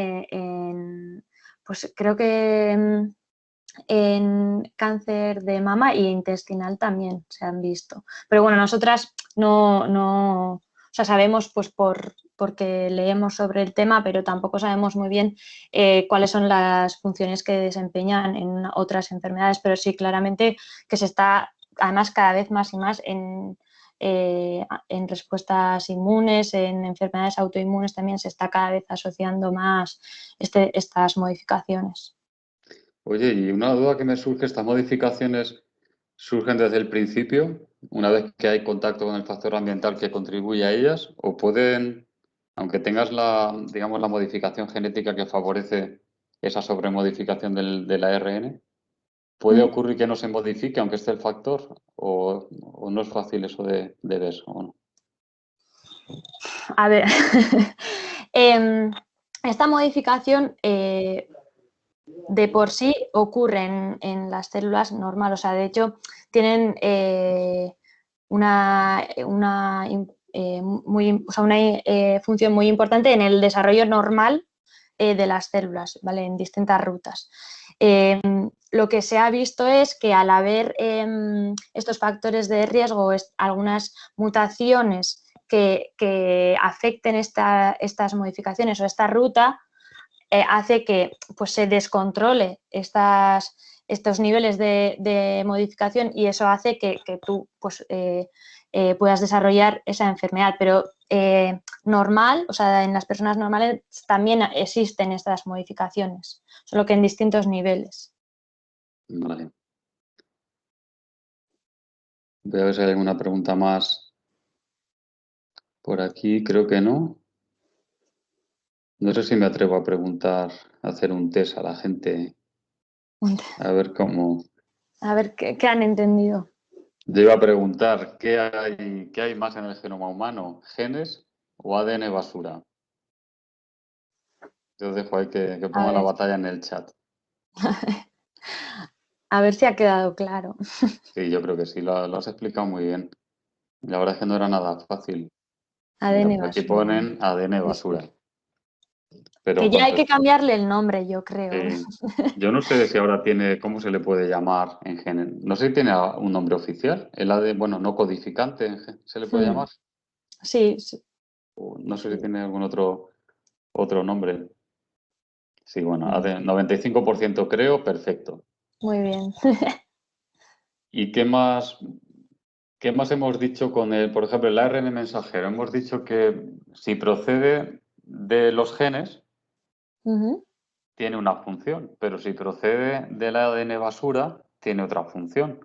pues creo que en cáncer de mama e intestinal también se han visto. Pero bueno, nosotras no o sea, sabemos pues porque leemos sobre el tema, pero tampoco sabemos muy bien cuáles son las funciones que desempeñan en otras enfermedades, pero sí claramente que se está además cada vez más y más en respuestas inmunes, en enfermedades autoinmunes también se está cada vez asociando más estas modificaciones. Oye, y una duda que me surge, ¿estas modificaciones surgen desde el principio, una vez que hay contacto con el factor ambiental que contribuye a ellas, o pueden, aunque tengas digamos, la modificación genética que favorece esa sobremodificación del ARN, puede ocurrir que no se modifique aunque esté el factor, o no es fácil eso de ver, ¿o no? A ver, esta modificación de por sí ocurre en las células normales, o sea, de hecho tienen una función muy importante en el desarrollo normal de las células, ¿vale? En distintas rutas. Lo que se ha visto es que al haber estos factores de riesgo, algunas mutaciones que afecten estas modificaciones o esta ruta, hace que pues, se descontrole estos niveles de modificación y eso hace que tú pues, puedas desarrollar esa enfermedad. Pero normal, o sea, en las personas normales también existen estas modificaciones, solo que en distintos niveles. Vale. Voy a ver si hay alguna pregunta más por aquí. Creo que no. No sé si me atrevo a preguntar, a hacer un test a la gente, a ver cómo. A ver qué han entendido. Yo iba a preguntar, qué hay más en el genoma humano? ¿Genes o ADN basura? Yo os dejo ahí que A ponga la ver, batalla en el chat. a ver si ha quedado claro. Sí, yo creo que sí, lo has explicado muy bien. La verdad es que no era nada fácil. Mira, ADN por aquí basura, ¿no? ponen ADN Eso es. basura. Pero Que ya hay ¿cuántos? que cambiarle el nombre, yo creo. Yo no sé si ahora tiene, ¿cómo se le puede llamar en gen? No sé si tiene un nombre oficial. El ADN, bueno, no codificante se le puede llamar. Sí, sí, O no sé si tiene algún otro nombre. Sí, bueno, sí. 95% creo, perfecto. Muy bien. ¿Y qué más hemos dicho con el, por ejemplo, el ARN mensajero? Hemos dicho que si procede de los genes, Ujú. tiene una función, pero si procede del ADN basura, tiene otra función.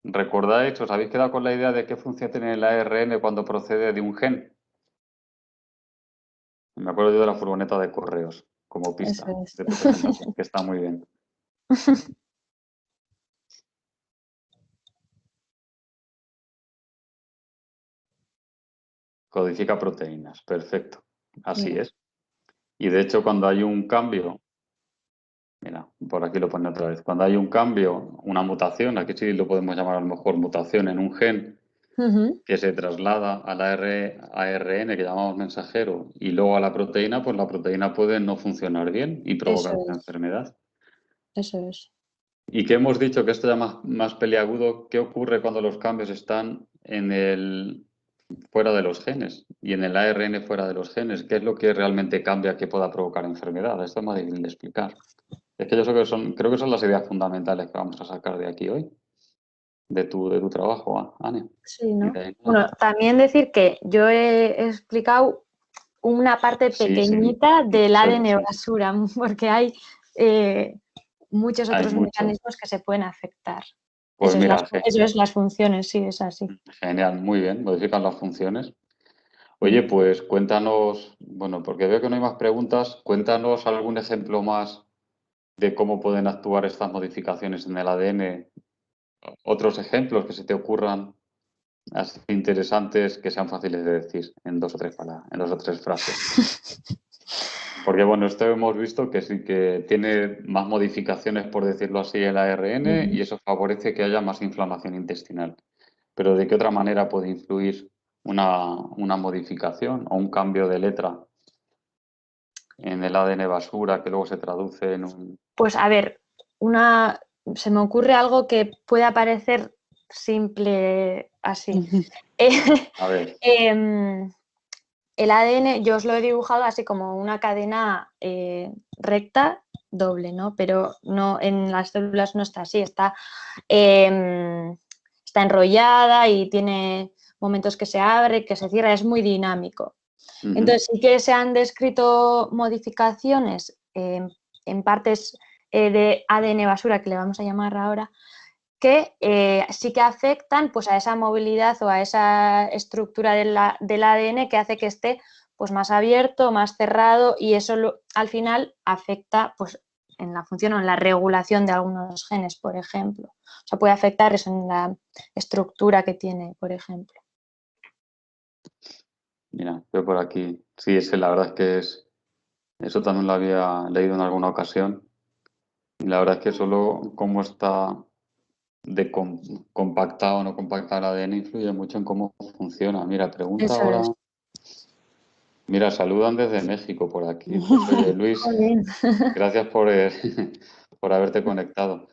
¿Recordáis? ¿Os habéis quedado con la idea de qué función tiene el ARN cuando procede de un gen? Me acuerdo yo de la furgoneta de correos, como Eso pista es. de tu presentación, que está muy bien. Codifica proteínas, perfecto. Así Mira. es. Y de hecho, cuando hay un cambio, mira, por aquí lo pone otra vez, cuando hay un cambio, una mutación, aquí sí lo podemos llamar a lo mejor mutación en un gen Ujú. que se traslada al ARN que llamamos mensajero y luego a la proteína, pues la proteína puede no funcionar bien y Eso provocar una es. enfermedad. Eso es. Y que hemos dicho que esto ya más peliagudo, ¿qué ocurre cuando los cambios están fuera de los genes y en el ARN fuera de los genes? ¿Qué es lo que realmente cambia que pueda provocar enfermedad? Esto es más difícil de explicar. Es que yo creo que son las ideas fundamentales que vamos a sacar de aquí hoy, de tu trabajo, Ane. Sí, Y ¿no? de ahí nada. Bueno, también decir que yo he explicado una parte Sí, sí, pequeñita del sí, ADN sí, basura, porque hay eh, muchos hay otros muchos. mecanismos que se pueden afectar. Pues mira, Eso es las funciones, sí, es así. genial, muy bien, modifican las funciones. Oye, Mm. pues cuéntanos, bueno, porque veo que no hay más preguntas, cuéntanos algún ejemplo más de cómo pueden actuar estas modificaciones en el ADN, otros ejemplos que se te ocurran así interesantes que sean fáciles de decir en dos o tres palabras, en dos o tres frases. Porque bueno, esto hemos visto que sí que tiene más modificaciones, por decirlo así, el ARN y Ujú. eso favorece que haya más inflamación intestinal. Pero ¿de qué otra manera puede influir una modificación o un cambio de letra en el ADN basura que luego se traduce en un... Pues a ver, se me ocurre algo que pueda parecer simple así. A ver, Em, el ADN yo os lo he dibujado así como una cadena recta doble, ¿no? Pero no, en las células no está así, está enrollada y tiene momentos que se abre, que se cierra, es muy dinámico. Entonces sí que se han descrito modificaciones en partes de ADN basura, que le vamos a llamar ahora, que sí que afectan pues, a esa movilidad o a esa estructura del ADN que hace que esté pues, más abierto, más cerrado y eso al final afecta pues, en la función o en la regulación de algunos genes, por ejemplo. O sea, puede afectar eso en la estructura que tiene, por ejemplo. mira, veo por aquí. Sí, es que la verdad es que eso también lo había leído en alguna ocasión. Y la verdad es que solo cómo está compactado o no compactado el ADN influye mucho en cómo funciona. Mira, pregunta Eso es. ahora. Mira, saludan desde México por aquí. Pues oye, Luis, Jolín. gracias por haberte conectado.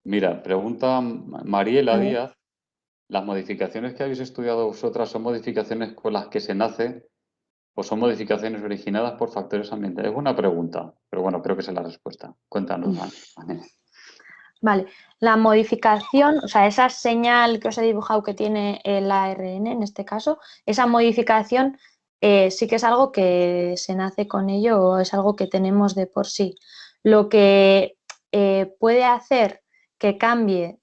Mira, pregunta A Mariela ver. Díaz. ¿Las modificaciones que habéis estudiado vosotras son modificaciones con las que se nace o son modificaciones originadas por factores ambientales? Es buena pregunta, pero bueno, creo que esa es la respuesta. Cuéntanos, Ana. Vale, la modificación, o sea, esa señal que os he dibujado que tiene el ARN en este caso, esa modificación sí que es algo que se nace con ello o es algo que tenemos de por sí. Lo que puede hacer que cambie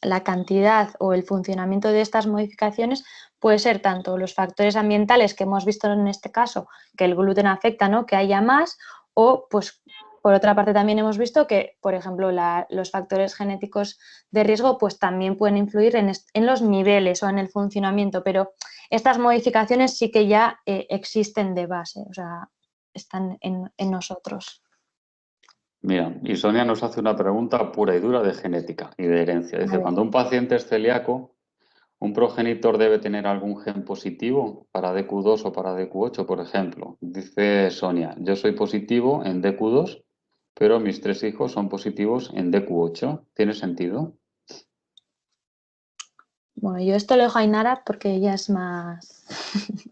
la cantidad o el funcionamiento de estas modificaciones puede ser tanto los factores ambientales que hemos visto en este caso, que el gluten afecta, ¿no? Que haya más, o pues por otra parte también hemos visto que, por ejemplo, los factores genéticos de riesgo pues también pueden influir en los niveles o en el funcionamiento, pero estas modificaciones sí que ya existen de base, o sea, están en nosotros. Mira, y Sonia nos hace una pregunta pura y dura de genética y de herencia. Dice, cuando un paciente es celíaco, ¿un progenitor debe tener algún gen positivo para DQ2 o para DQ8, por ejemplo? Dice Sonia, yo soy positivo en DQ2, pero mis 3 hijos son positivos en DQ8. ¿Tiene sentido? Bueno, yo esto lo dejo a Ainara porque ella es más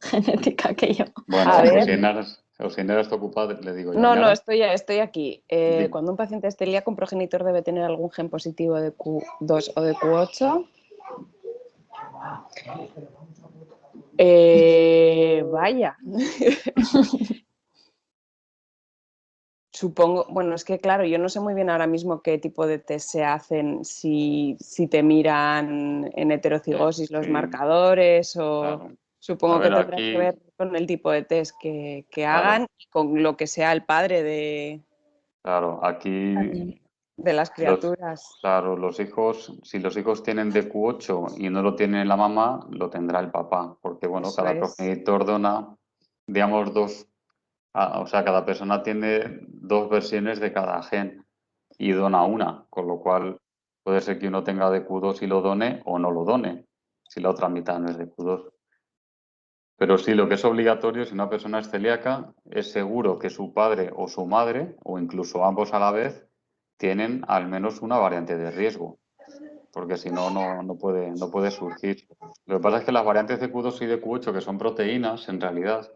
genética que yo. Bueno, A o ver. si Ainara está ocupada, le digo yo. No, Ainara, estoy aquí. dime. Cuando un paciente es celíaco, un progenitor debe tener algún gen positivo de Q2 o de Q8. Vaya. Supongo, bueno, es que claro, yo no sé muy bien ahora mismo qué tipo de test se hacen, si te miran en heterocigosis los Sí, marcadores o claro. A supongo que ver, tendrá que ver aquí, con el tipo de test que claro, hagan y con lo que sea el padre de claro, aquí las criaturas. claro, los hijos, si los hijos tienen DQ8 y no lo tiene la mamá, lo tendrá el papá, porque bueno, Eso cada es. progenitor dona, digamos, o sea, cada persona tiene 2 versiones de cada gen y dona una, con lo cual puede ser que uno tenga DQ2 y lo done o no lo done, si la otra mitad no es DQ2. Pero sí, lo que es obligatorio, si una persona es celíaca, es seguro que su padre o su madre, o incluso ambos a la vez, tienen al menos una variante de riesgo, porque si no, no puede surgir. Lo que pasa es que las variantes de Q2 y de Q8, que son proteínas, en realidad,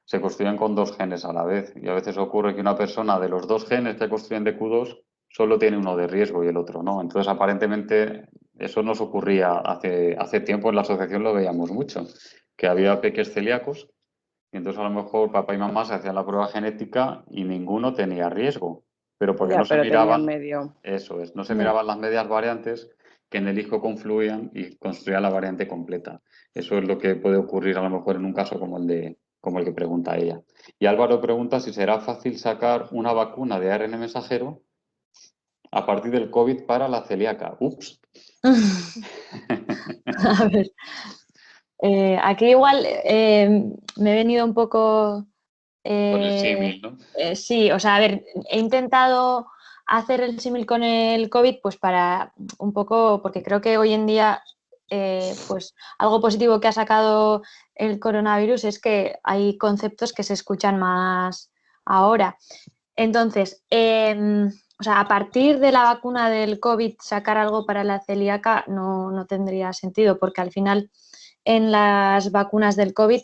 se construyen con 2 genes a la vez. Y a veces ocurre que una persona de los 2 genes que construyen de Q2 solo tiene uno de riesgo y el otro no. Entonces, aparentemente, eso nos ocurría hace tiempo en la asociación, lo veíamos mucho, que había peques celíacos y entonces a lo mejor papá y mamá se hacían la prueba genética y ninguno tenía riesgo, pero porque Ya, no se pero tenían miraban, medio. eso es, no se Ya. miraban las medias variantes que en el hijo confluían y construían la variante completa. Eso es lo que puede ocurrir a lo mejor en un caso como el que pregunta ella. Y Álvaro pregunta si será fácil sacar una vacuna de ARN mensajero a partir del COVID para la celíaca. Ups. A ver, aquí igual me he venido un poco... Con el símil, ¿no? sí, o sea, a ver, he intentado hacer el símil con el COVID pues para un poco, porque creo que hoy en día pues algo positivo que ha sacado el coronavirus es que hay conceptos que se escuchan más ahora. Entonces, o sea, a partir de la vacuna del COVID sacar algo para la celíaca no tendría sentido, porque al final en las vacunas del COVID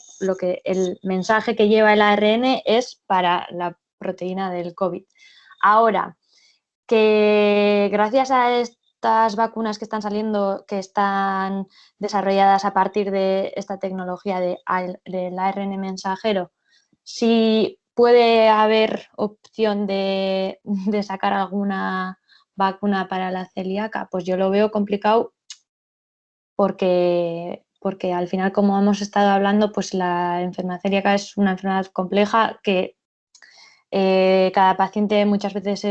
el mensaje que lleva el ARN es para la proteína del COVID. Ahora, que gracias a estas vacunas que están saliendo, que están desarrolladas a partir de esta tecnología del ARN mensajero, si puede haber opción de sacar alguna vacuna para la celíaca, pues yo lo veo complicado porque al final, como hemos estado hablando, pues la enfermedad celíaca es una enfermedad compleja que cada paciente muchas veces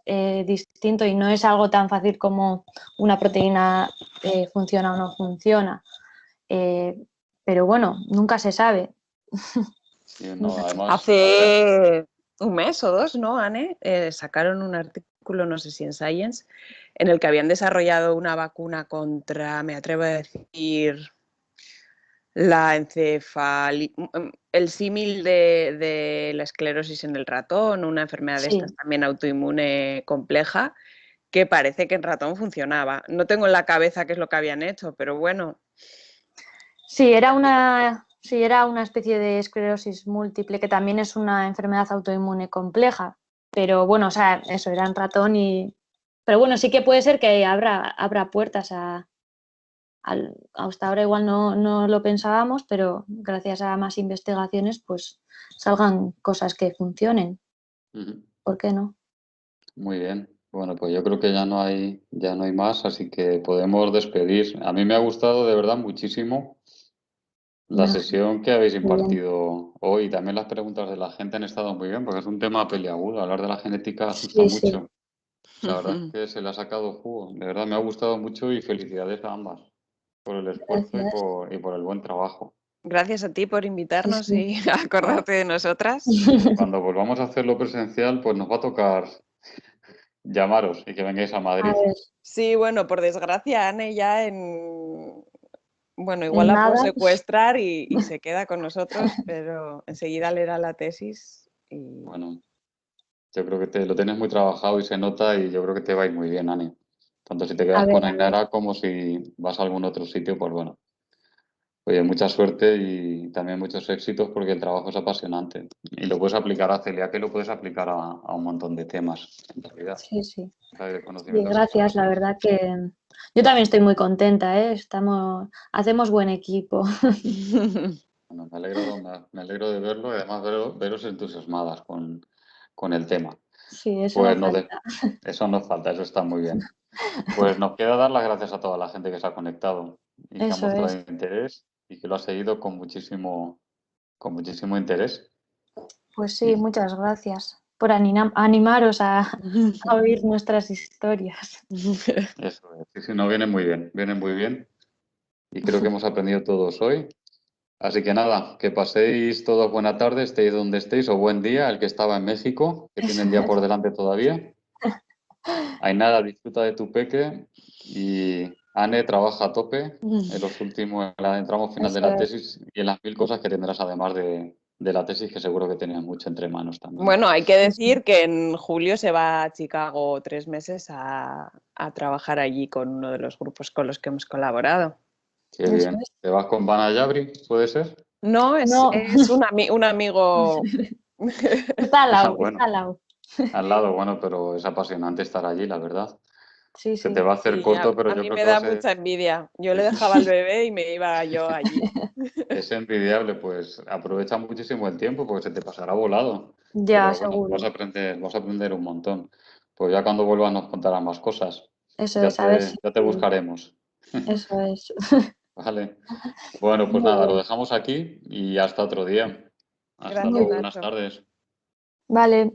es distinto y no es algo tan fácil como una proteína funciona o no funciona. Pero bueno, nunca se sabe. Sí, no, además, Hace un mes o dos, ¿no, Anne? Sacaron un artículo, no sé si en Science, en el que habían desarrollado una vacuna contra, me atrevo a decir, el símil de la esclerosis en el ratón, una enfermedad de Sí. estas también autoinmune compleja, que parece que en ratón funcionaba. No tengo en la cabeza qué es lo que habían hecho, pero bueno. Sí, era una especie de esclerosis múltiple, que también es una enfermedad autoinmune compleja. Pero bueno, o sea, eso era en ratón y... Pero bueno, sí que puede ser que abra puertas hasta ahora igual no lo pensábamos, pero gracias a más investigaciones pues salgan cosas que funcionen. ujú, ¿Por qué no? muy bien. Bueno, pues yo creo que ya no hay más, así que podemos despedir. A mí me ha gustado de verdad muchísimo la No, sesión que habéis muy bien. impartido hoy. También las preguntas de la gente han estado muy bien, porque es un tema peliagudo. Hablar de la genética asusta Sí, sí. mucho. La verdad es que se le ha sacado jugo. De verdad me ha gustado mucho y felicidades a ambas por el esfuerzo Gracias. y por el buen trabajo. Gracias a ti por Sí, invitarnos sí. y acordarte de nosotras. Cuando volvamos a hacerlo presencial, pues nos va a tocar llamaros y que vengáis a A Madrid. ver, Sí, bueno, por desgracia, Anne ya en... Bueno, igual en la puedo nada. secuestrar y se queda con nosotros, pero enseguida leerá la tesis y... Bueno, yo creo que lo tienes muy trabajado y se nota y yo creo que te va a ir muy bien, Ani. Tanto si te A quedas ver, con a ver. Ainara como si vas a algún otro sitio, pues bueno. Oye, mucha suerte y también muchos éxitos porque el trabajo es apasionante. Y lo puedes aplicar a Celia, que lo puedes aplicar a un montón de temas, en realidad. Sí, sí. De Sí, conocimientos gracias. La exactos. verdad que yo también estoy muy contenta, ¿eh? Hacemos buen equipo. Bueno, me alegro de verlo y además veros entusiasmadas con el tema. Sí, eso no Pues no, falta. eso nos falta, eso está muy bien. Pues nos queda dar las gracias a toda la gente que se ha conectado y que ha Eso mostrado es. interés y que lo ha seguido con muchísimo interés. Pues sí, Y muchas gracias por animaros a oír nuestras historias. eso es. Sí, sí, no, vienen muy bien. Y creo que hemos aprendido todos hoy. Así que nada, que paséis todos buena tarde, estéis donde estéis, o buen día, el que estaba en México, que tiene Eso el día por es. delante todavía. Ainara, disfruta de tu peque y Anne trabaja a tope en los últimos, en el tramo final de Eso la es. tesis y en las 1000 cosas que tendrás además de la tesis, que seguro que tenías mucho entre manos también. Bueno, hay que Sí, sí. decir que en julio se va a Chicago 3 meses a trabajar allí con uno de los grupos con los que hemos colaborado. Qué Eso bien. es. ¿Te vas con Vanna Yabri? ¿Puede ser? No, No, es un amigo. está al Ah, lado, está bueno, al lado. al lado, bueno, pero es apasionante estar allí, la verdad. Sí, Se te sí. va a hacer Sí, corto, pero a yo mí creo me que va a da ser, mucha envidia. Yo le es, dejaba al bebé y me iba yo allí. es envidiable, pues aprovecha muchísimo el tiempo porque se te pasará volado. Ya, Pero bueno, seguro. vas a aprender un montón. Pues ya cuando vuelvas nos contarás más cosas. Eso es, a ver si... Ya te buscaremos. Eso es. Vale. Bueno, pues Muy nada, lo bien. dejamos aquí y hasta otro día. Hasta Muy Gracias, luego, bien. buenas Nacho. tardes. Vale.